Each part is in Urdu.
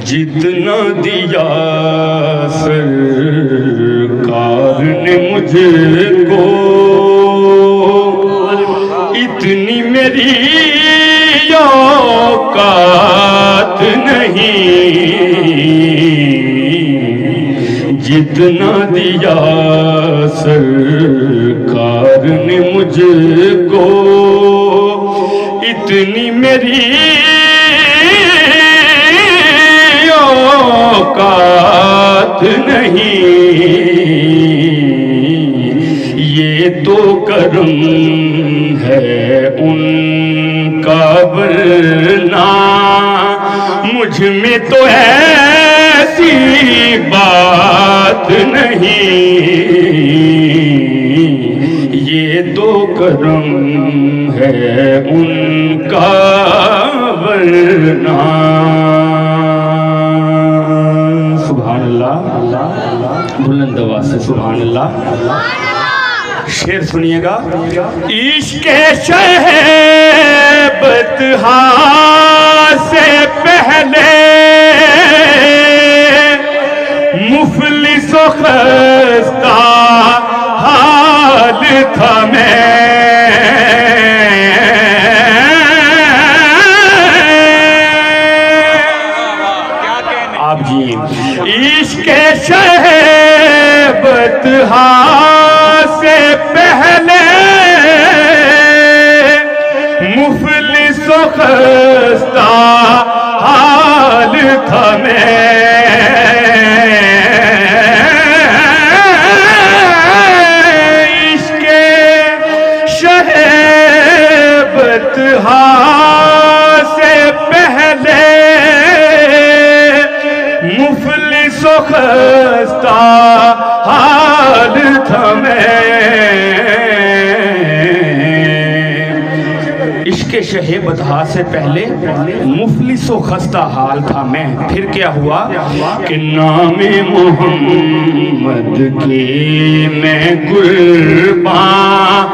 جتنا دیا سرکار نے مجھ کو اتنی میری اوقات نہیں، جتنا دیا سرکار نے مجھ کو اتنی میری اوقات نہیں، یہ تو کرم ہے ان کا ورنہ مجھ میں تو ایسی بات نہیں، یہ تو کرم ہے ان کا ورنہ۔ بلند آواز سے سبحان اللہ۔ شعر سنیے گا۔ عشق شہبتہا سے پہلے مفلس و خستہ حال تھا میں، آپ جی عشق شہبتہا سے پہلے مفلس و خستہ حال تھا میں، عشق شہبتہا سے پہلے مفلس و خستہ حال تھا میں، عشق شہبتہا سے پہلے مفلس و خستہ حال تھا میں۔ پھر کیا ہوا کہ نام محمد کے میں قربان،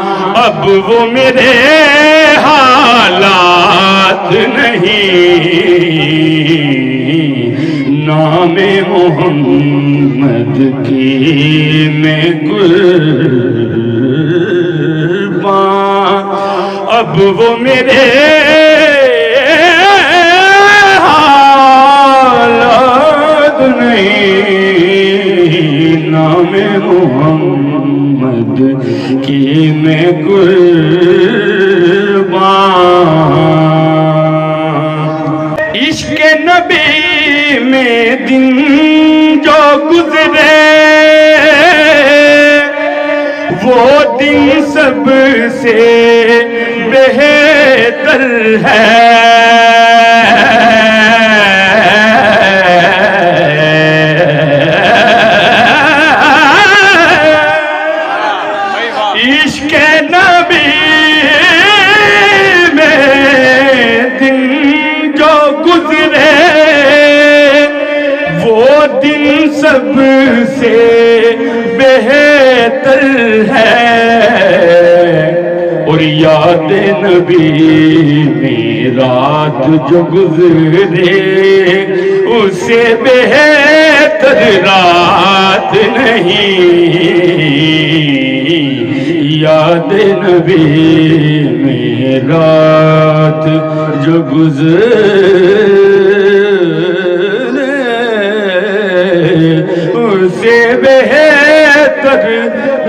اب وہ میرے حالات نہیں، نام محمد کی میں قربان، اب وہ میرے حالات نہیں، نام محمد کی میں قربان۔ عشق نبی میں دن جو گزرے وہ دن سب سے بہتر ہے، عشق نبی میں دن جو گزرے وہ دن سب سے بہتر ہے، اور یاد نبی میں رات جو گزرے اس سے بہتر رات نہیں، یاد نبی میں رات جو گزرے اس سے بہتر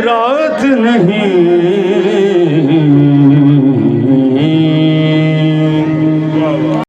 رات نہیں۔